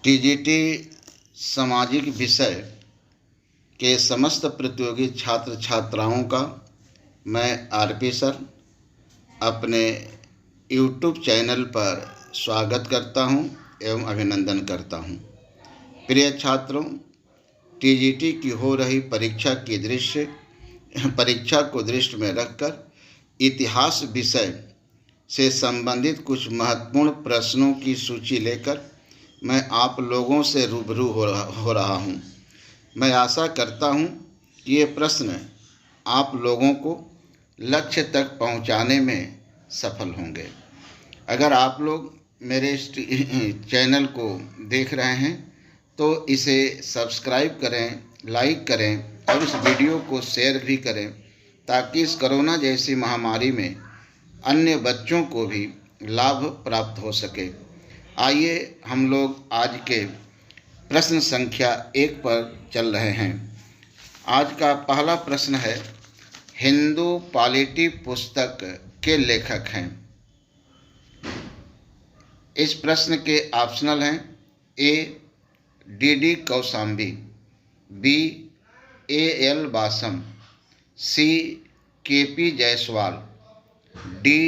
TGT सामाजिक विषय के समस्त प्रतियोगी छात्र छात्राओं का मैं आरपी सर अपने यूट्यूब चैनल पर स्वागत करता हूं एवं अभिनंदन करता हूं। प्रिय छात्रों, टीजीटी की हो रही परीक्षा को दृष्टि में रखकर इतिहास विषय से संबंधित कुछ महत्वपूर्ण प्रश्नों की सूची लेकर मैं आप लोगों से रूबरू हो रहा हूं। मैं आशा करता हूं कि ये प्रश्न आप लोगों को लक्ष्य तक पहुंचाने में सफल होंगे। अगर आप लोग मेरे इस चैनल को देख रहे हैं तो इसे सब्सक्राइब करें, लाइक करें और इस वीडियो को शेयर भी करें ताकि इस कोरोना जैसी महामारी में अन्य बच्चों को भी लाभ प्राप्त हो सके। आइए हम लोग आज के प्रश्न संख्या 1 पर चल रहे हैं। आज का पहला प्रश्न है, हिंदू पॉलिटी पुस्तक के लेखक हैं। इस प्रश्न के ऑप्शनल हैं A D Kaushambi, B L Basham, C K Jayaswal, D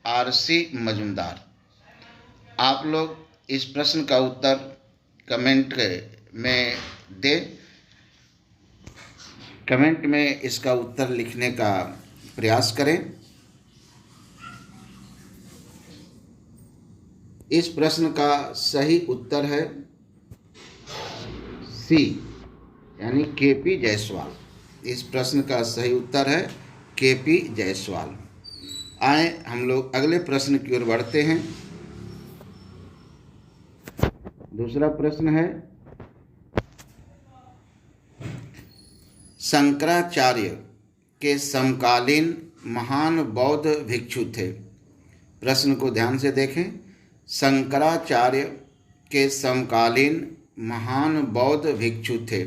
RC Majumdar. आप लोग इस प्रश्न का उत्तर कमेंट में दें। कमेंट में इसका उत्तर लिखने का प्रयास करें। इस प्रश्न का सही उत्तर है सी यानी के जायसवाल। इस प्रश्न का सही उत्तर है के जायसवाल। आए हम लोग अगले प्रश्न की ओर बढ़ते हैं। दूसरा प्रश्न है, शंकराचार्य के समकालीन महान बौद्ध भिक्षु थे। प्रश्न को ध्यान से देखें। शंकराचार्य के समकालीन महान बौद्ध भिक्षु थे।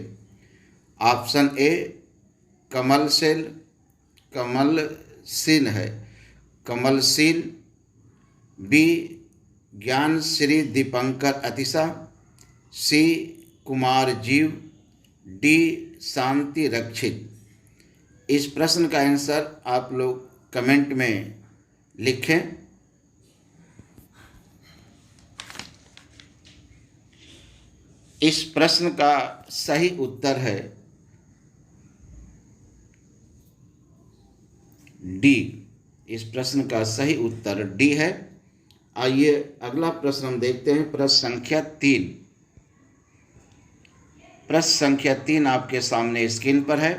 ऑप्शन ए कमलशील है, कमलशील, बी ज्ञान श्री दीपंकर अतिशा, सी कुमार जीव, डी शांति रक्षित। इस प्रश्न का आंसर आप लोग कमेंट में लिखें। इस प्रश्न का सही उत्तर है डी। इस प्रश्न का सही उत्तर डी है। आइए अगला प्रश्न हम देखते हैं। प्रश्न संख्या 3। प्रश्न संख्या 3 आपके सामने स्क्रीन पर है।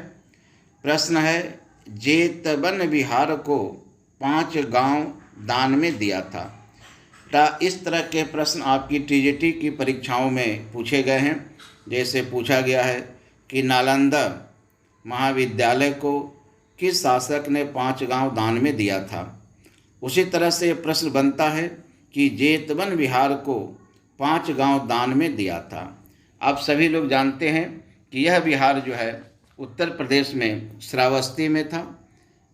प्रश्न है, जेतवन विहार को 5 गांव दान में दिया था। इस तरह के प्रश्न आपकी टीजीटी की परीक्षाओं में पूछे गए हैं। जैसे पूछा गया है कि नालंदा महाविद्यालय को किस शासक ने 5 गांव दान में दिया था। उसी तरह से प्रश्न बनता है कि जेतवन विहार को 5 गांव दान में दिया था। आप सभी लोग जानते हैं कि यह विहार जो है उत्तर प्रदेश में श्रावस्ती में था।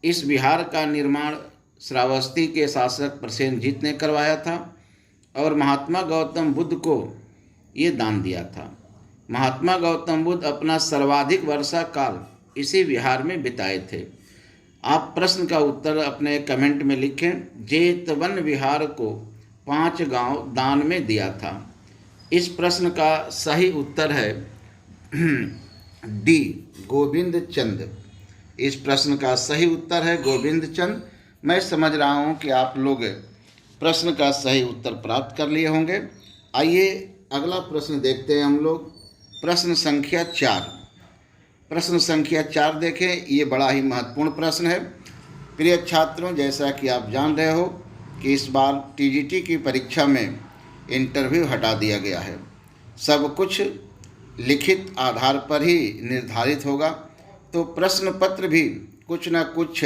इस विहार का निर्माण श्रावस्ती के शासक प्रसेनजीत ने करवाया था और महात्मा गौतम बुद्ध को ये दान दिया था। महात्मा गौतम बुद्ध अपना सर्वाधिक वर्षा काल इसी विहार में बिताए थे। आप प्रश्न का उत्तर अपने कमेंट में लिखें। जेतवन विहार को 5 गांव दान में दिया था। इस प्रश्न का सही उत्तर है डी गोविंद चंद। इस प्रश्न का सही उत्तर है गोविंद चंद। मैं समझ रहा हूं कि आप लोग प्रश्न का सही उत्तर प्राप्त कर लिए होंगे। आइए अगला प्रश्न देखते हैं हम लोग। प्रश्न संख्या 4। प्रश्न संख्या 4 देखें। ये बड़ा ही महत्वपूर्ण प्रश्न है। प्रिय छात्रों, जैसा कि आप जान रहे हो कि इस बार टीजीटी की परीक्षा में इंटरव्यू हटा दिया गया है। सब कुछ लिखित आधार पर ही निर्धारित होगा, तो प्रश्न पत्र भी कुछ न कुछ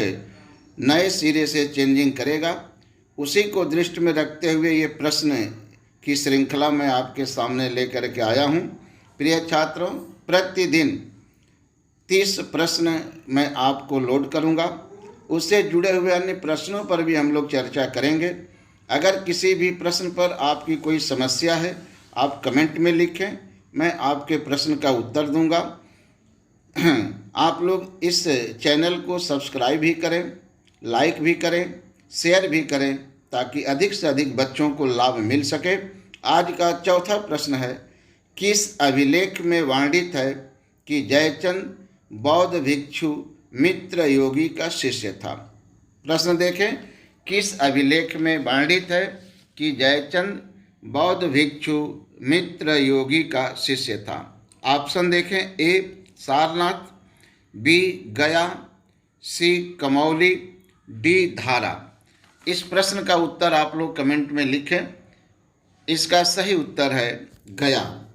नए सिरे से चेंजिंग करेगा। उसी को दृष्टि में रखते हुए ये प्रश्न की श्रृंखला मैं आपके सामने लेकर के आया हूँ। प्रिय छात्रों, प्रतिदिन 30 प्रश्न मैं आपको लोड करूँगा। उससे जुड़े हुए अन्य प्रश्नों पर भी हम लोग चर्चा करेंगे। अगर किसी भी प्रश्न पर आपकी कोई समस्या है आप कमेंट में लिखें, मैं आपके प्रश्न का उत्तर दूंगा। आप लोग इस चैनल को सब्सक्राइब भी करें, लाइक भी करें, शेयर भी करें, ताकि अधिक से अधिक बच्चों को लाभ मिल सके। आज का चौथा प्रश्न है, किस अभिलेख में वर्णित है कि जयचंद बौद्ध भिक्षु मित्र योगी का शिष्य था? प्रश्न देखें, किस अभिलेख में वर्णित है कि जयचंद बौद्ध भिक्षु मित्र योगी का शिष्य था? ऑप्शन देखें, ए सारनाथ, बी गया, सी कमौली, डी धारा। इस प्रश्न का उत्तर आप लोग कमेंट में लिखें। इसका सही उत्तर है गया।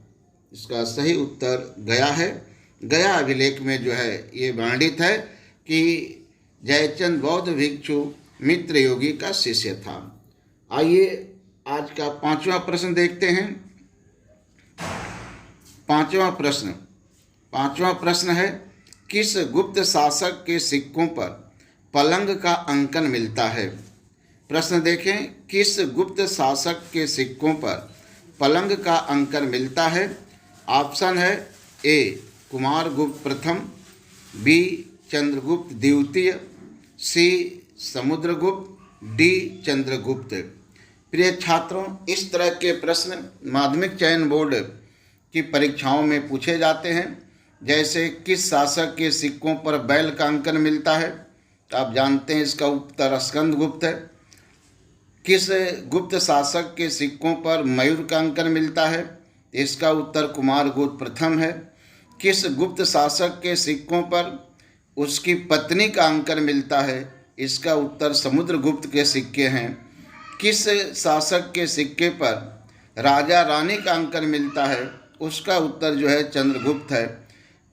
इसका सही उत्तर गया है। गया अभिलेख में जो है ये वर्णित है कि जयचंद बौद्ध भिक्षु मित्र योगी का शिष्य था। आइए आज का पांचवा प्रश्न देखते हैं। पांचवा प्रश्न है, किस गुप्त शासक के सिक्कों पर पलंग का अंकन मिलता है? प्रश्न देखें, किस गुप्त शासक के सिक्कों पर पलंग का अंकन मिलता है? ऑप्शन है, ए कुमारगुप्त प्रथम, बी चंद्रगुप्त द्वितीय, सी समुद्रगुप्त, डी चंद्रगुप्त। प्रिय छात्रों, इस तरह के प्रश्न माध्यमिक चयन बोर्ड की परीक्षाओं में पूछे जाते हैं। जैसे किस शासक के सिक्कों पर बैल का अंकन मिलता है? तो आप जानते हैं इसका उत्तर स्कंदगुप्त है। किस गुप्त शासक के सिक्कों पर मयूर का अंकन मिलता है? इसका उत्तर कुमारगुप्त प्रथम है। किस गुप्त शासक के सिक्कों पर उसकी पत्नी का अंकन मिलता है? इसका उत्तर समुद्रगुप्त के सिक्के हैं। किस शासक के सिक्के पर राजा रानी का अंकन मिलता है? उसका उत्तर जो है चंद्रगुप्त है।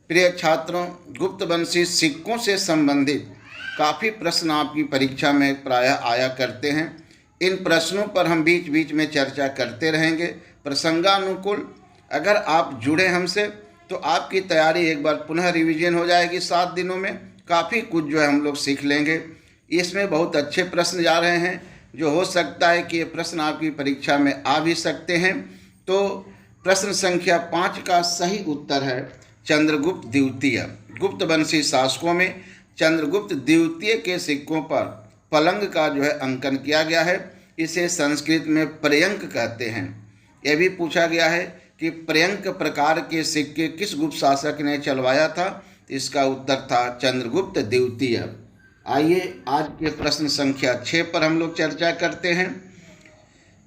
प्रिय छात्रों, गुप्त वंशी सिक्कों से संबंधित काफ़ी प्रश्न आपकी परीक्षा में प्रायः आया करते हैं। इन प्रश्नों पर हम बीच बीच में चर्चा करते रहेंगे प्रसंगानुकूल। अगर आप जुड़े हमसे तो आपकी तैयारी एक बार पुनः रिवीजन हो जाएगी। 7 दिनों में काफ़ी कुछ जो है हम लोग सीख लेंगे। इसमें बहुत अच्छे प्रश्न जा रहे हैं, जो हो सकता है कि ये प्रश्न आपकी परीक्षा में आ भी सकते हैं। तो प्रश्न संख्या 5 का सही उत्तर है चंद्रगुप्त द्वितीय। गुप्त वंशी शासकों में चंद्रगुप्त द्वितीय के सिक्कों पर पलंग का जो है अंकन किया गया है। इसे संस्कृत में पर्यंक कहते हैं। यह भी पूछा गया है कि पर्यंक प्रकार के सिक्के किस गुप्त शासक ने चलवाया था? इसका उत्तर था चंद्रगुप्त द्वितीय। आइए आज के प्रश्न संख्या 6 पर हम लोग चर्चा करते हैं।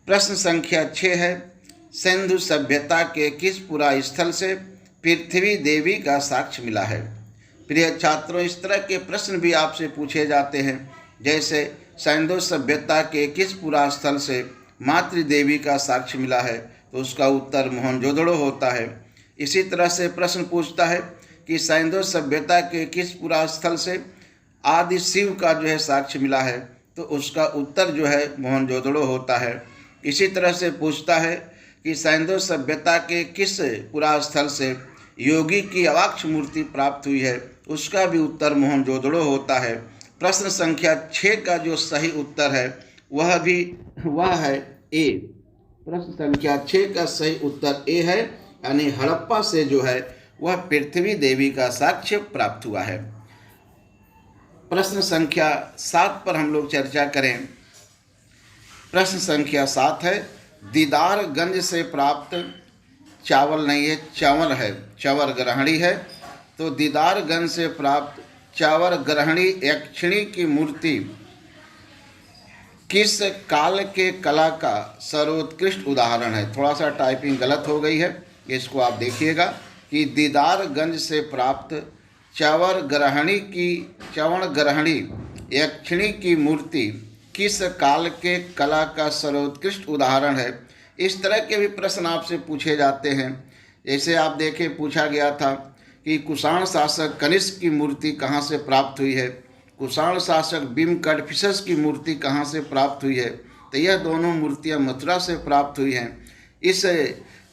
प्रश्न संख्या 6 है, सिंधु सभ्यता के किस पुरा स्थल से पृथ्वी देवी का साक्ष्य मिला है? प्रिय छात्रों, इस तरह के प्रश्न भी आपसे पूछे जाते हैं। जैसे सिंधु सभ्यता के किस पुरा स्थल से मातृ देवी का साक्ष्य मिला है? तो उसका उत्तर मोहनजोदड़ो होता है। इसी तरह से प्रश्न पूछता है कि सिंधु सभ्यता के किस पुरा स्थल से आदि शिव का जो है साक्ष्य मिला है? तो उसका उत्तर जो है मोहनजोदड़ो होता है। इसी तरह से पूछता है कि सिंधु सभ्यता के किस पुरा स्थल से योगी की अवाक्ष मूर्ति प्राप्त हुई है? उसका भी उत्तर मोहनजोदड़ो होता है। प्रश्न संख्या 6 का जो सही उत्तर है वह है ए। प्रश्न संख्या 6 का सही उत्तर ए है, यानी हड़प्पा से जो है वह पृथ्वी देवी का साक्ष्य प्राप्त हुआ है। प्रश्न संख्या 7 पर हम लोग चर्चा करें। प्रश्न संख्या 7 है, दीदारगंज से प्राप्त चावल नहीं है, चंवर है, चंवर ग्रहणी है। तो दीदारगंज से प्राप्त चंवर ग्रहणी यक्षिणी की मूर्ति किस काल के कला का सर्वोत्कृष्ट उदाहरण है? थोड़ा सा टाइपिंग गलत हो गई है, इसको आप देखिएगा कि दीदारगंज से प्राप्त चंवर ग्रहणी यक्षिणी की मूर्ति किस काल के कला का सर्वोत्कृष्ट उदाहरण है? इस तरह के भी प्रश्न आपसे पूछे जाते हैं। जैसे आप देखें, पूछा गया था कि कुषाण शासक कनिष्क की मूर्ति कहाँ से प्राप्त हुई है? कुषाण शासक भीमकडफिसस की मूर्ति कहाँ से प्राप्त हुई है? तो यह दोनों मूर्तियाँ मथुरा से प्राप्त हुई हैं। इस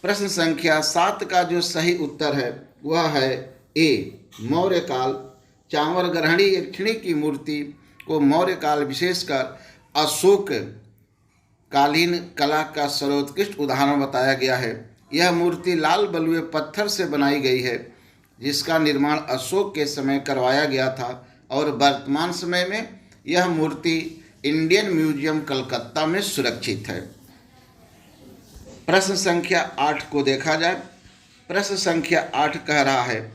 प्रश्न संख्या 7 का जो सही उत्तर है वह है ए, मौर्य काल। चांवर ग्रहणी यक्षिणी की मूर्ति को मौर्य काल विशेषकर अशोक कालीन कला का सर्वोत्कृष्ट उदाहरण बताया गया है। यह मूर्ति लाल बलुए पत्थर से बनाई गई है, जिसका निर्माण अशोक के समय करवाया गया था और वर्तमान समय में यह मूर्ति इंडियन म्यूजियम कलकत्ता में सुरक्षित है। प्रश्न संख्या 8 को देखा जाए। प्रश्न संख्या 8 कह रहा है,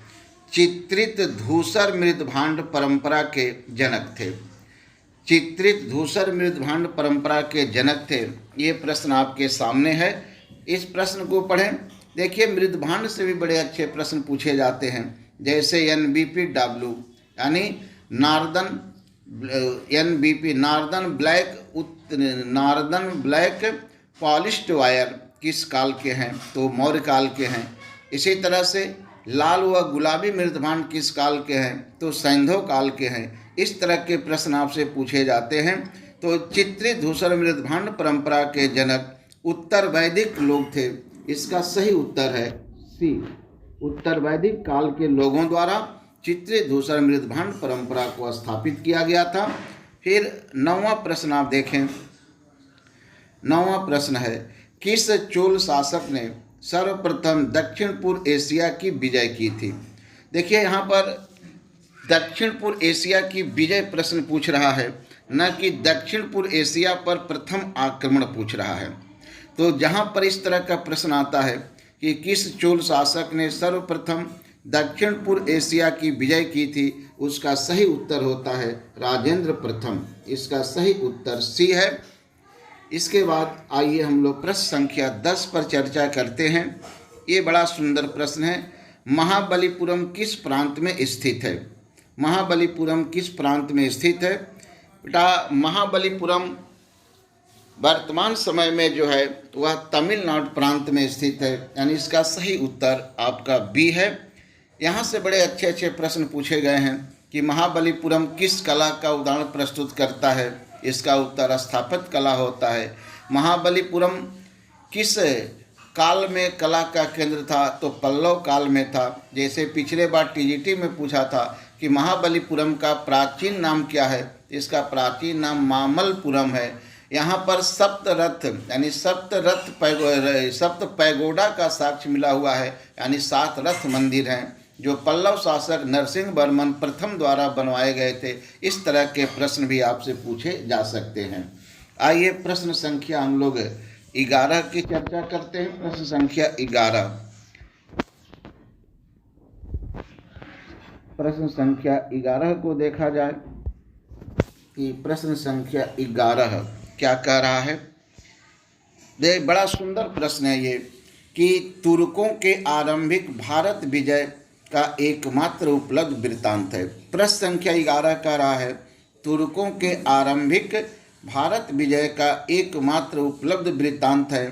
चित्रित धूसर मृदभांड परंपरा के जनक थे। चित्रित धूसर मृदभांड परंपरा के जनक थे, ये प्रश्न आपके सामने है। इस प्रश्न को पढ़ें। देखिए, मृदभांड से भी बड़े अच्छे प्रश्न पूछे जाते हैं, जैसे NBPW यानी नार्दन ब्लैक पॉलिश्ड वायर किस काल के हैं? तो मौर्य काल के हैं। इसी तरह से लाल व गुलाबी मृदभांड किस काल के हैं? तो सैंधव काल के हैं। इस तरह के प्रश्न आपसे पूछे जाते हैं। तो चित्रित धूसर मृदभांड परंपरा के जनक उत्तर वैदिक लोग थे। इसका सही उत्तर है सी। उत्तर वैदिक काल के लोगों द्वारा चित्रित धूसर मृदभांड परंपरा को स्थापित किया गया था। फिर 9वां प्रश्न आप देखें। 9वां प्रश्न है, किस चोल शासक ने सर्वप्रथम दक्षिण पूर्व एशिया की विजय की थी? देखिए, यहाँ पर दक्षिण पूर्व एशिया की विजय प्रश्न पूछ रहा है, न कि दक्षिण पूर्व एशिया पर प्रथम आक्रमण पूछ रहा है। तो जहाँ पर इस तरह का प्रश्न आता है कि किस चोल शासक ने सर्वप्रथम दक्षिण पूर्व एशिया की विजय की थी, उसका सही उत्तर होता है राजेंद्र प्रथम। इसका सही उत्तर सी है। इसके बाद आइए हम लोग प्रश्न संख्या 10 पर चर्चा करते हैं। ये बड़ा सुंदर प्रश्न है। महाबलीपुरम किस प्रांत में स्थित है? महाबलीपुरम किस प्रांत में स्थित है? बेटा, महाबलीपुरम वर्तमान समय में जो है वह तमिलनाडु प्रांत में स्थित है, यानी इसका सही उत्तर आपका बी है। यहाँ से बड़े अच्छे अच्छे प्रश्न पूछे गए हैं कि महाबलीपुरम किस कला का उदाहरण प्रस्तुत करता है? इसका उत्तर स्थापत्य कला होता है। महाबलीपुरम किस काल में कला का केंद्र था? तो पल्लव काल में था। जैसे पिछले बार TGT में पूछा था कि महाबलीपुरम का प्राचीन नाम क्या है? इसका प्राचीन नाम मामल्लपुरम है। यहाँ पर सप्तरथ यानी सप्त पैगोडा का साक्ष्य मिला हुआ है, यानी 7 रथ मंदिर हैं जो पल्लव शासक नरसिंह वर्मन प्रथम द्वारा बनवाए गए थे। इस तरह के प्रश्न भी आपसे पूछे जा सकते हैं। आइए प्रश्न संख्या हम लोग 11 की चर्चा करते हैं। प्रश्न संख्या 11। प्रश्न संख्या 11 को देखा जाए कि प्रश्न संख्या 11 क्या कह रहा है। देख, बड़ा सुंदर प्रश्न है ये कि तुर्कों के आरंभिक भारत विजय का एकमात्र उपलब्ध वृत्तांत है। प्रश्न संख्या 11 कह रहा है, तुर्कों के आरंभिक भारत विजय का एकमात्र उपलब्ध वृत्तांत है।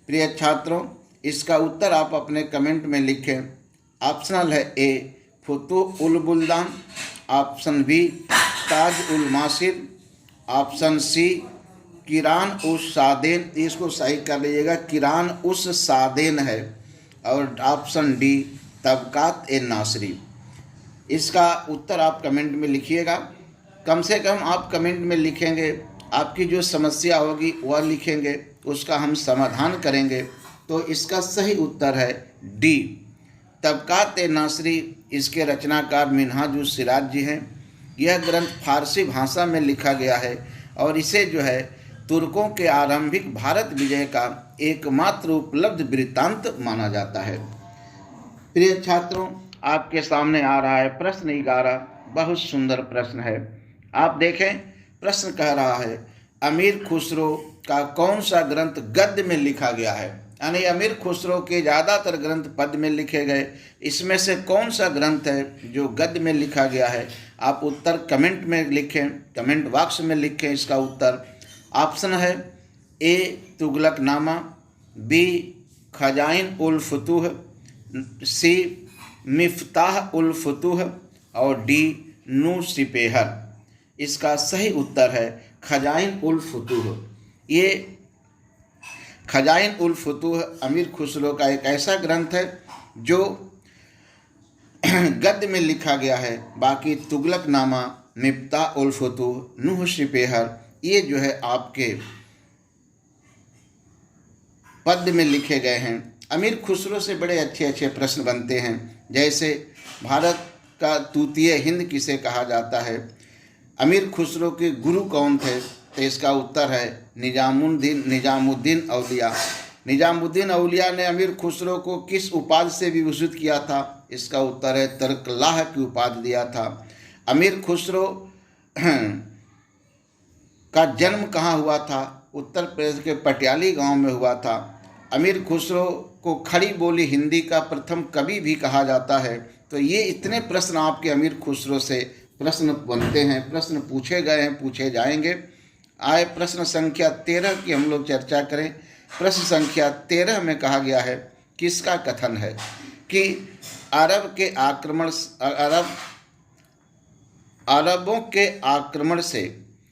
प्रिय छात्रों, इसका उत्तर आप अपने कमेंट में लिखें। ऑप्शनल है ए फुतुह उल बुल्दान, option B Taj ul Maasir, option C किरान उस सादेन, इसको सही कर लीजिएगा, किरान उस सादेन है, और ऑप्शन डी तबकात ए नासरी। इसका उत्तर आप कमेंट में लिखिएगा। कम से कम आप कमेंट में लिखेंगे, आपकी जो समस्या होगी वह लिखेंगे, उसका हम समाधान करेंगे। तो इसका सही उत्तर है डी तबकात ए नासरी। इसके रचनाकार मिन्हाजुस सिराज जी हैं। यह ग्रंथ फारसी भाषा में लिखा गया है और इसे जो है तुर्कों के आरंभिक भारत विजय का एकमात्र उपलब्ध वृत्तांत माना जाता है। प्रिय छात्रों, आपके सामने आ रहा है प्रश्न 11। बहुत सुंदर प्रश्न है। आप देखें, प्रश्न कह रहा है अमीर खुसरो का कौन सा ग्रंथ गद्य में लिखा गया है? यानी अमीर खुसरो के ज़्यादातर ग्रंथ पद्य में लिखे गए, इसमें से कौन सा ग्रंथ है जो गद्य में लिखा गया है? आप उत्तर कमेंट में लिखें, कमेंट बॉक्स में लिखें इसका उत्तर। ऑप्शन है ए तुगलकनामा, बी खजाइन उल फुतूह, सी मिफ्ताह उल फुतूह और डी नू सिपेहर। इसका सही उत्तर है खजाइन उल फुतूह। ये खजाइन उल फुतूह अमीर खुसरो का एक ऐसा ग्रंथ है जो गद्य में लिखा गया है। बाकी तुगलकनामा, मिफ्ताह उल फुतूह, नूह सिपेहर, ये जो है आपके पद्य में लिखे गए हैं। अमीर खुसरो से बड़े अच्छे अच्छे प्रश्न बनते हैं, जैसे भारत का तूतीय हिंद किसे कहा जाता है, अमीर खुसरो के गुरु कौन थे, तो इसका उत्तर है निजामुद्दीन औलिया। निजामुद्दीन औलिया ने अमीर खुसरो को किस उपाधि से विभूषित किया था, इसका उत्तर है तर्कलाह की उपाधि दिया था। अमीर खुसरो का जन्म कहाँ हुआ था, उत्तर प्रदेश के पटियाली गांव में हुआ था। अमीर खुसरो को खड़ी बोली हिंदी का प्रथम कवि भी कहा जाता है। तो ये इतने प्रश्न आपके अमीर खुसरो से प्रश्न बनते हैं, प्रश्न पूछे गए हैं, पूछे जाएंगे। आए प्रश्न संख्या 13 की हम लोग चर्चा करें। प्रश्न संख्या 13 में कहा गया है, किसका कथन है कि अरबों के आक्रमण से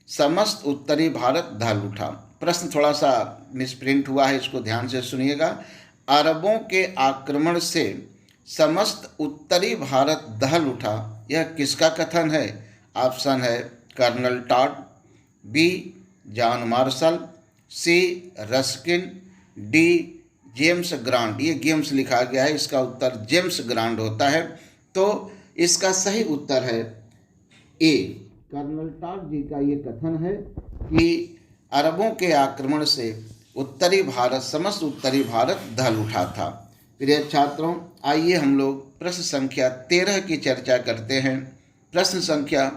समस्त उत्तरी भारत दहल उठा। प्रश्न थोड़ा सा मिसप्रिंट हुआ है, इसको ध्यान से सुनिएगा। अरबों के आक्रमण से समस्त उत्तरी भारत दहल उठा, यह किसका कथन है? ऑप्शन है colonel Tod, B John Marshall, C Ruskin, D James Grant. ये गेम्स लिखा गया है, इसका उत्तर जेम्स ग्रांट होता है। तो इसका सही उत्तर है ए, कर्नल टॉड जी का ये कथन है कि अरबों के आक्रमण से समस्त उत्तरी भारत दहल उठा था। प्रिय छात्रों, आइए हम लोग प्रश्न संख्या 13 की चर्चा करते हैं। प्रश्न संख्या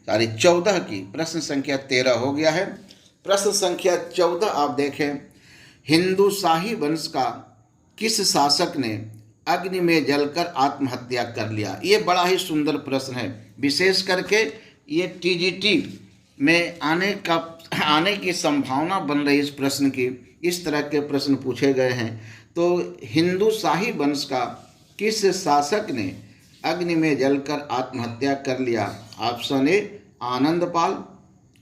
14 की, प्रश्न संख्या 13 हो गया है। प्रश्न संख्या 14 आप देखें, हिंदू शाही वंश का किस शासक ने अग्नि में जलकर आत्महत्या कर लिया? ये बड़ा ही सुंदर प्रश्न है, विशेष करके ये टीजीटी में आने की संभावना बन रही इस प्रश्न की। इस तरह के प्रश्न पूछे गए हैं। तो हिंदू शाही वंश का किस शासक ने अग्नि में जलकर आत्महत्या कर लिया? Option A Anandpal,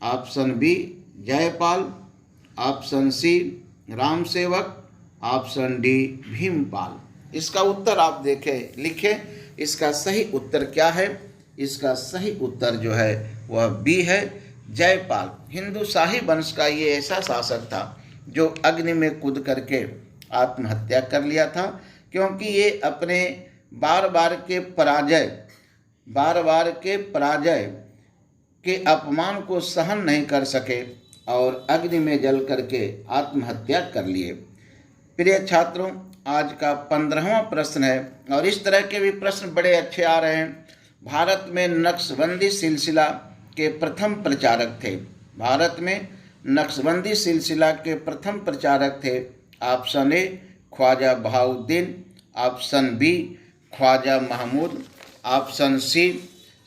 option B Jaipal, option C Ramsevak, option D Bhimpal. इसका उत्तर आप देखें, लिखें। इसका सही उत्तर क्या है? इसका सही उत्तर जो है वह बी है, जयपाल। हिंदू शाही वंश का ये ऐसा शासक था जो अग्नि में कूद करके आत्महत्या कर लिया था, क्योंकि ये अपने बार बार के पराजय के अपमान को सहन नहीं कर सके और अग्नि में जल करके आत्महत्या कर लिए। प्रिय छात्रों, आज का 15वां प्रश्न है और इस तरह के भी प्रश्न बड़े अच्छे आ रहे हैं। भारत में नक्शबंदी सिलसिला के प्रथम प्रचारक थे। भारत में नक्शबंदी सिलसिला के प्रथम प्रचारक थे। Option A Khwaja Bahauddin, option B Khwaja Mahmud, option C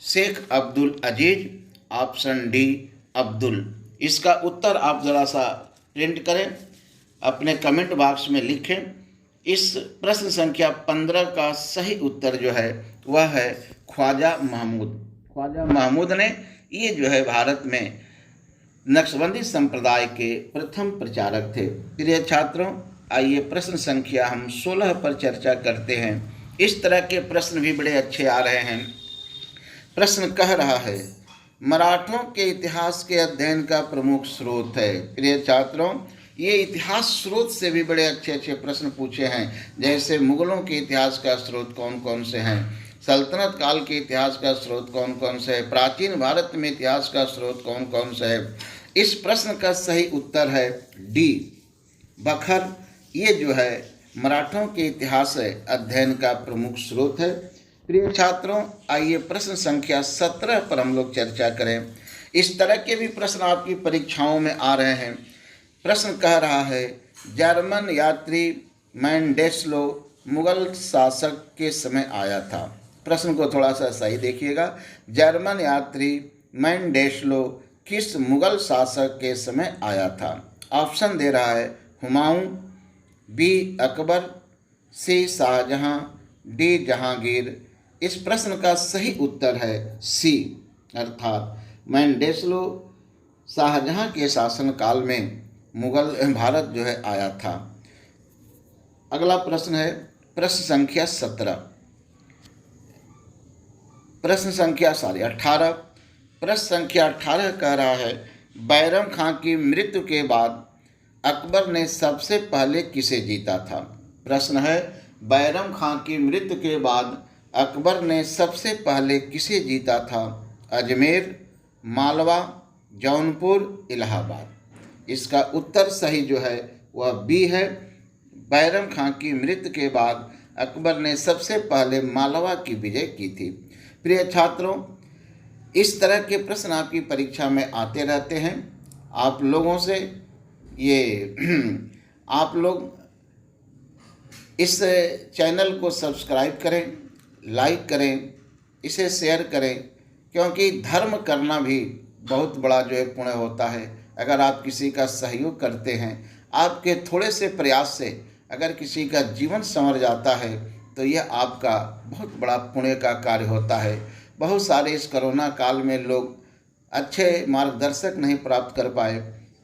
Sheikh Abdul Aziz, option D Abdul. इसका उत्तर आप ज़रा सा प्रिंट करें, अपने कमेंट बॉक्स में लिखें। इस प्रश्न संख्या 15 का सही उत्तर जो है वह है ख्वाजा महमूद। ख्वाजा महमूद ने ये जो है भारत में नक्शबंदी संप्रदाय के प्रथम प्रचारक थे। प्रिय छात्रों, आइए प्रश्न संख्या हम 16 पर चर्चा करते हैं। इस तरह के प्रश्न भी बड़े अच्छे आ रहे हैं। प्रश्न कह रहा है, मराठों के इतिहास के अध्ययन का प्रमुख स्रोत है। प्रिय छात्रों, ये इतिहास स्रोत से भी बड़े अच्छे अच्छे प्रश्न पूछे हैं, जैसे मुगलों के इतिहास का स्रोत कौन कौन से हैं, सल्तनत काल के इतिहास का स्रोत कौन कौन से है, प्राचीन भारत में इतिहास का स्रोत कौन कौन सा है। इस प्रश्न का सही उत्तर है डी बखर। ये जो है मराठों के इतिहास अध्ययन का प्रमुख स्रोत है। प्रिय छात्रों, आइए प्रश्न संख्या 17 पर हम लोग चर्चा करें। इस तरह के भी प्रश्न आपकी परीक्षाओं में आ रहे हैं। प्रश्न कह रहा है, जर्मन यात्री मैंडेस्लो मुगल शासक के समय आया था। प्रश्न को थोड़ा सा सही देखिएगा। जर्मन यात्री मैंडेस्लो किस मुगल शासक के समय आया था? ऑप्शन दे रहा है हुमायूं, बी अकबर, सी शाहजहां, डी जहांगीर। इस प्रश्न का सही उत्तर है सी, अर्थात मैंडेस्लो शाहजहां के शासनकाल में मुगल भारत जो है आया था। अगला प्रश्न है प्रश्न संख्या 17। प्रश्न संख्या 18। प्रश्न संख्या 18 कह रहा है, बैरम खां की मृत्यु के बाद अकबर ने सबसे पहले किसे जीता था? प्रश्न है, बैरम खां की मृत्यु के बाद अकबर ने सबसे पहले किसे जीता था? अजमेर, मालवा, जौनपुर, इलाहाबाद। इसका उत्तर सही जो है वह बी है। बैरम खां की मृत्यु के बाद अकबर ने सबसे पहले मालवा की विजय की थी। प्रिय छात्रों, इस तरह के प्रश्न आपकी परीक्षा में आते रहते हैं। आप लोगों से ये आप लोग इस चैनल को सब्सक्राइब करें, लाइक करें, इसे शेयर करें, क्योंकि धर्म करना भी बहुत बड़ा जो है पुण्य होता है। अगर आप किसी का सहयोग करते हैं, आपके थोड़े से प्रयास से अगर किसी का जीवन संवर जाता है तो यह आपका बहुत बड़ा पुण्य का कार्य होता है। बहुत सारे इस कोरोना काल में लोग अच्छे मार्गदर्शक नहीं प्राप्त कर पाए,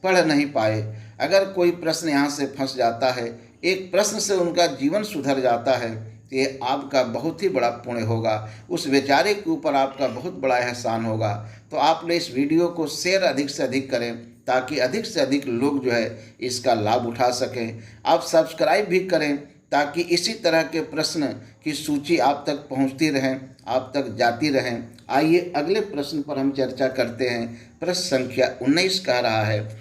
पढ़ नहीं पाए। अगर कोई प्रश्न यहाँ से फंस जाता है, एक प्रश्न से उनका जीवन सुधर जाता है, तो ये आपका बहुत ही बड़ा पुण्य होगा। उस बेचारे के ऊपर आपका बहुत बड़ा एहसान होगा। तो आप लोग इस वीडियो को शेयर अधिक से अधिक करें, ताकि अधिक से अधिक लोग जो है इसका लाभ उठा सकें। आप सब्सक्राइब भी करें, ताकि इसी तरह के प्रश्न की सूची आप तक पहुंचती रहें, आप तक जाती रहें। आइए अगले प्रश्न पर हम चर्चा करते हैं। प्रश्न संख्या 19 कह रहा है,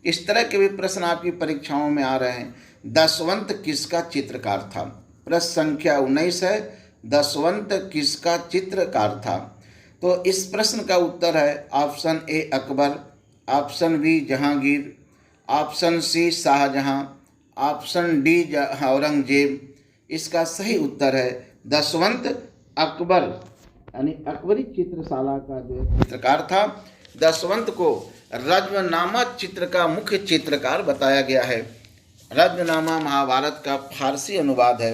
इस तरह के भी प्रश्न आपकी परीक्षाओं में आ रहे हैं। दशवंत किसका चित्रकार था? प्रश्न संख्या 19 है, दशवंत किसका चित्रकार था? तो इस प्रश्न का उत्तर है option A Akbar, option B Jahangir, option C Shahjahan, option D Aurangzeb. इसका सही उत्तर है दशवंत अकबर, यानी अकबरी चित्रशाला का जो चित्रकार था। दशवंत को रज्मनामा चित्र का मुख्य चित्रकार बताया गया है। रज्मनामा महाभारत का फारसी अनुवाद है।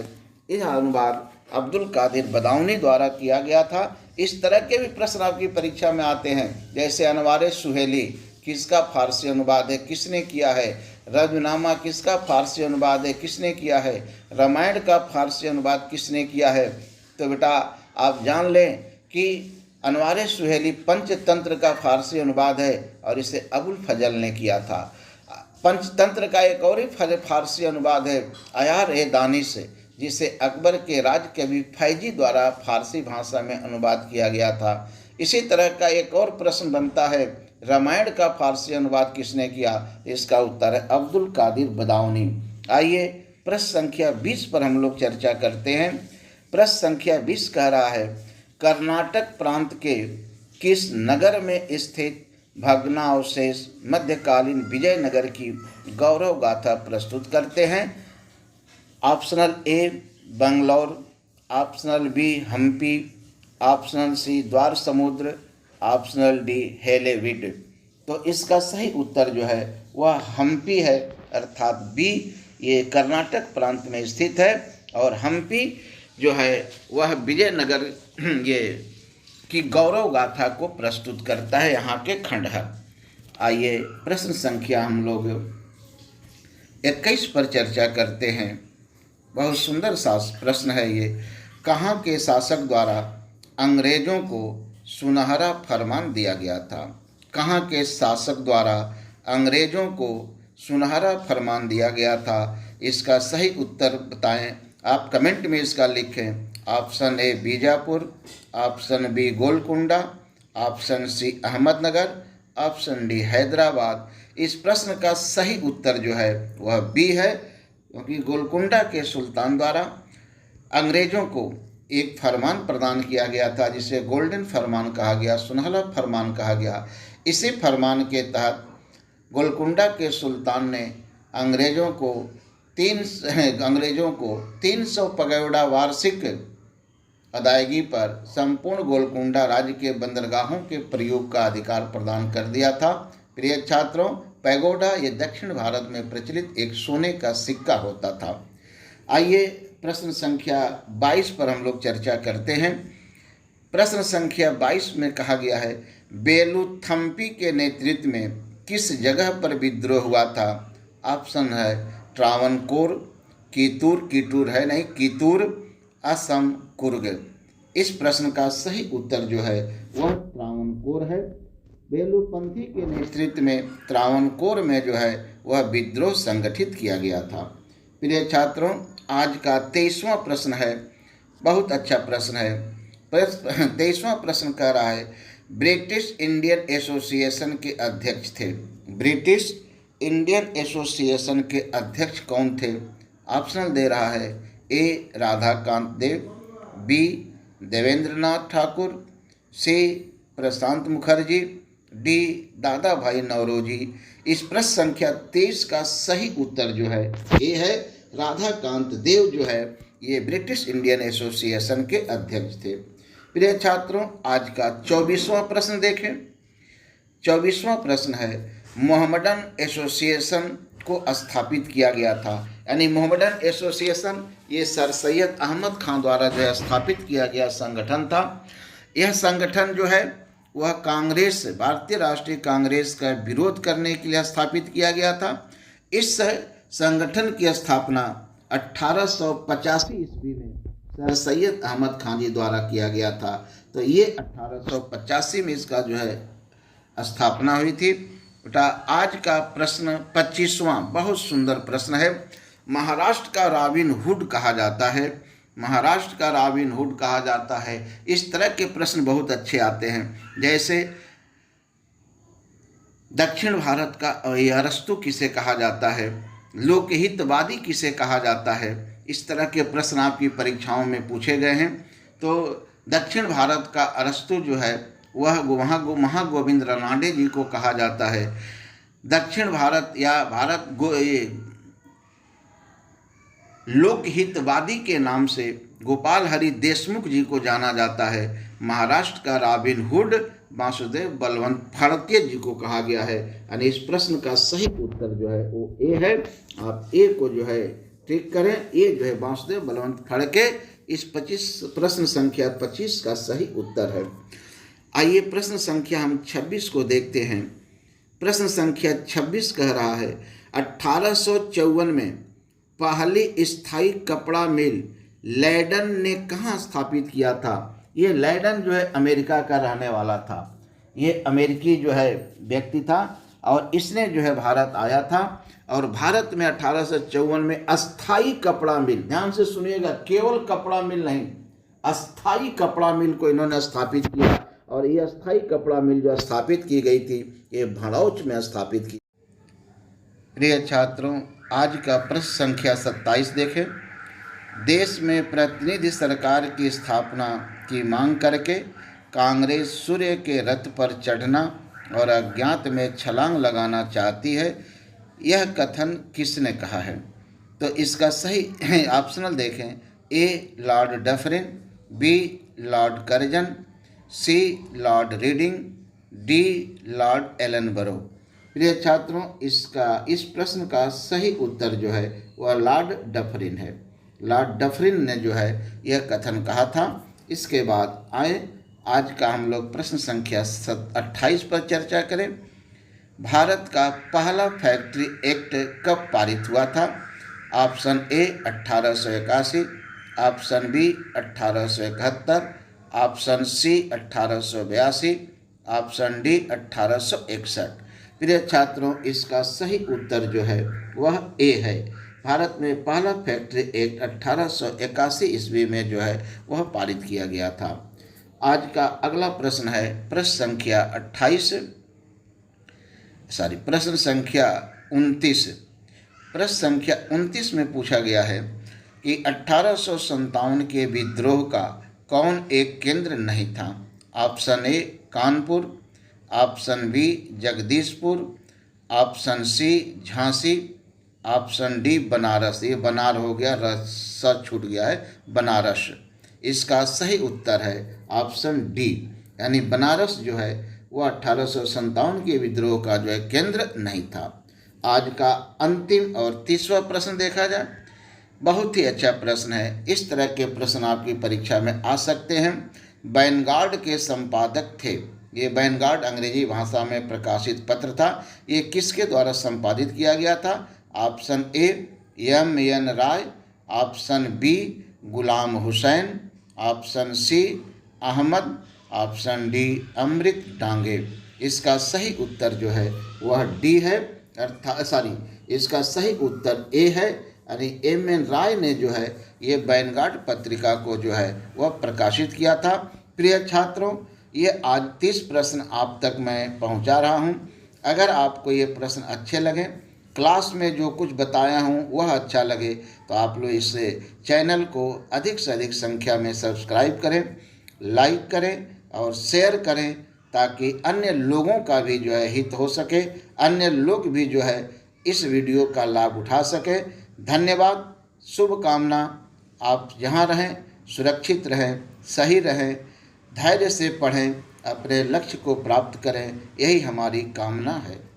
यह अनुवाद अब्दुल कादिर बदाऊनी द्वारा किया गया था। इस तरह के भी प्रश्न आपकी परीक्षा में आते हैं, जैसे अनवारे सुहेली किसका फारसी अनुवाद है, किसने किया है? रज्मनामा किसका फारसी अनुवाद है, किसने किया है? रामायण का फारसी अनुवाद किसने किया है? तो बेटा आप जान लें कि अनवारे सुहेली पंचतंत्र का फारसी अनुवाद है और इसे अबुल फजल ने किया था। पंचतंत्र का एक और ही फारसी अनुवाद है अयार ए दानिश, जिसे अकबर के राज कवि फैजी द्वारा फारसी भाषा में अनुवाद किया गया था। इसी तरह का एक और प्रश्न बनता है, रामायण का फारसी अनुवाद किसने किया? इसका उत्तर है अब्दुल कादिर बदाऊनी। आइए प्रश्न संख्या 20 पर हम लोग चर्चा करते हैं। प्रश्न संख्या 20 कह रहा है, कर्नाटक प्रांत के किस नगर में स्थित भग्नावशेष मध्यकालीन विजयनगर की गौरव गाथा प्रस्तुत करते हैं? Optional A Bangalore, optional B Hampi, optional C Dwar Samudra, optional D हेलेविड। तो इसका सही उत्तर जो है वह हम्पी है, अर्थात बी। ये कर्नाटक प्रांत में स्थित है और हम्पी जो है वह विजयनगर ये की गौरव गाथा को प्रस्तुत करता है, यहाँ के खंडहर। आइए प्रश्न संख्या हम लोग 21 पर चर्चा करते हैं। बहुत सुंदर सा प्रश्न है ये। कहाँ के शासक द्वारा अंग्रेजों को सुनहरा फरमान दिया गया था? कहाँ के शासक द्वारा अंग्रेजों को सुनहरा फरमान दिया गया था? इसका सही उत्तर बताएं। आप कमेंट में इसका लिखें। Option A Bijapur, option B Golconda, option C Ahmednagar, option D Hyderabad. इस प्रश्न का सही उत्तर जो है वह बी है, क्योंकि गोलकुंडा के सुल्तान द्वारा अंग्रेजों को एक फरमान प्रदान किया गया था, जिसे गोल्डन फरमान कहा गया, सुनहरा फरमान कहा गया। इसी फरमान के तहत गोलकुंडा के सुल्तान ने अंग्रेजों को 300 पगौड़ा वार्षिक अदायगी पर संपूर्ण गोलकुंडा राज्य के बंदरगाहों के प्रयोग का अधिकार प्रदान कर दिया था। प्रिय छात्रों, पैगोडा ये दक्षिण भारत में प्रचलित एक सोने का सिक्का होता था। आइए प्रश्न संख्या 22 पर हम लोग चर्चा करते हैं। प्रश्न संख्या 22 में कहा गया है, बेलूथम्पी के नेतृत्व में किस जगह पर विद्रोह हुआ था? ऑप्शन है ट्रावनकोर, कीतूर है नहीं, कीतूर, असम, कुर्ग। इस प्रश्न का सही उत्तर जो है वह ट्रावनकोर है। बेलूपंथी के नेतृत्व में त्रावणकोर में जो है वह विद्रोह संगठित किया गया था। प्रिय छात्रों, आज का 23वां प्रश्न है, बहुत अच्छा प्रश्न है। 23वां प्रश्न कह रहा है, ब्रिटिश इंडियन एसोसिएशन के अध्यक्ष थे। ब्रिटिश इंडियन एसोसिएशन के अध्यक्ष कौन थे? ऑप्शनल दे रहा है, ए राधाकांत देव, बी देवेंद्रनाथ ठाकुर, सी प्रशांत मुखर्जी, डी दादा भाई नौरोजी। इस प्रश्न संख्या 23 का सही उत्तर जो है ये है राधाकांत देव जो है ये ब्रिटिश इंडियन एसोसिएशन के अध्यक्ष थे। प्रिय छात्रों, आज का 24वां प्रश्न देखें। 24वां प्रश्न है, मोहम्मडन एसोसिएशन को स्थापित किया गया था। यानी मोहम्मडन एसोसिएशन ये सर सैयद अहमद खान द्वारा जो है स्थापित किया गया संगठन था। यह संगठन जो है वह कांग्रेस, भारतीय राष्ट्रीय कांग्रेस का विरोध करने के लिए स्थापित किया गया था। इस संगठन की स्थापना 1885 ईस्वी में सर सैयद अहमद खान जी द्वारा किया गया था। तो ये 1885 में इसका जो है स्थापना हुई थी। बेटा, आज का प्रश्न 25वां बहुत सुंदर प्रश्न है। महाराष्ट्र का रॉबिन हुड कहा जाता है। महाराष्ट्र का रॉबिन हुड कहा जाता है। इस तरह के प्रश्न बहुत अच्छे आते हैं। जैसे दक्षिण भारत का अरस्तु किसे कहा जाता है, लोकहितवादी किसे कहा जाता है, इस तरह के प्रश्न आपकी परीक्षाओं में पूछे गए हैं। तो दक्षिण भारत का अरस्तु जो है वह महागोविंद रानडे जी को कहा जाता है। दक्षिण भारत या लोकहितवादी के नाम से गोपाल हरि देशमुख जी को जाना जाता है। महाराष्ट्र का रॉबिन हुड वासुदेव बलवंत फड़के जी को कहा गया है। यानी इस प्रश्न का सही उत्तर जो है वो ए है। आप ए को जो है ठीक करें। ये जो है वासुदेव बलवंत फड़के इस प्रश्न संख्या 25 का सही उत्तर है। आइए प्रश्न संख्या हम 26 को देखते हैं। प्रश्न संख्या 26 कह रहा है, 1854 में पहली स्थायी कपड़ा मिल लैडन ने कहाँ स्थापित किया था? ये लैडन जो है अमेरिका का रहने वाला था। ये अमेरिकी जो है व्यक्ति था और इसने जो है भारत आया था और भारत में 1854 में अस्थाई कपड़ा मिल, ध्यान से सुनिएगा, केवल कपड़ा मिल नहीं, अस्थाई कपड़ा मिल को इन्होंने स्थापित किया। और ये अस्थाई कपड़ा मिल जो स्थापित की गई थी ये भड़ौच में स्थापित की। प्रिय छात्रों, आज का प्रश्न संख्या 27 देखें। देश में प्रतिनिधि सरकार की स्थापना की मांग करके कांग्रेस सूर्य के रथ पर चढ़ना और अज्ञात में छलांग लगाना चाहती है, यह कथन किसने कहा है? तो इसका सही ऑप्शनल देखें, A Lord Dufferin, B Lord Curzon, C Lord Reading, D Lord Ellenborough. प्रिय छात्रों, इस प्रश्न का सही उत्तर जो है वह लॉर्ड डफरिन है। लॉर्ड डफरिन ने जो है यह कथन कहा था। इसके बाद आए आज का हम लोग प्रश्न संख्या 28 पर चर्चा करें। भारत का पहला फैक्ट्री एक्ट कब पारित हुआ था? Option A 1881, option B 1871, option C 1882, option D 1861। प्रिय छात्रों, इसका सही उत्तर जो है वह ए है। भारत में पहला फैक्ट्री एक्ट 1881 ईस्वी में जो है वह पारित किया गया था। आज का अगला प्रश्न है प्रश्न संख्या 29। प्रश्न संख्या 29 में पूछा गया है कि 1857 के विद्रोह का कौन एक केंद्र नहीं था? Option A Kanpur, option B Jagdishpur, option C Jhansi, option D Banaras. ये बनार हो गया, रस छूट गया है, बनारस। इसका सही उत्तर है ऑप्शन डी, यानी बनारस जो है वह 1857 के विद्रोह का जो है केंद्र नहीं था। आज का अंतिम और 30वां प्रश्न देखा जाए। बहुत ही अच्छा प्रश्न है। इस तरह के प्रश्न आपकी परीक्षा में आ सकते हैं। वैनगार्ड के संपादक थे। ये वैनगार्ड अंग्रेजी भाषा में प्रकाशित पत्र था। ये किसके द्वारा संपादित किया गया था? Option A M N. Roy, option B Ghulam Hussain, option C Ahmed, option D Amrit Dange. इसका सही उत्तर जो है वह डी है, अर्थात इसका सही उत्तर ए है। यानी एम.एन. राय ने जो है ये वैनगार्ड पत्रिका को जो है वह प्रकाशित किया था। प्रिय छात्रों, ये आज 30 प्रश्न आप तक मैं पहुंचा रहा हूं। अगर आपको ये प्रश्न अच्छे लगे, क्लास में जो कुछ बताया हूँ वह अच्छा लगे, तो आप लोग इस चैनल को अधिक से अधिक संख्या में सब्सक्राइब करें, लाइक करें और शेयर करें, ताकि अन्य लोगों का भी जो है हित हो सके, अन्य लोग भी जो है इस वीडियो का लाभ उठा सके। धन्यवाद, शुभकामना। आप जहाँ रहें सुरक्षित रहें, सही रहें, धैर्य से पढ़ें, अपने लक्ष्य को प्राप्त करें, यही हमारी कामना है।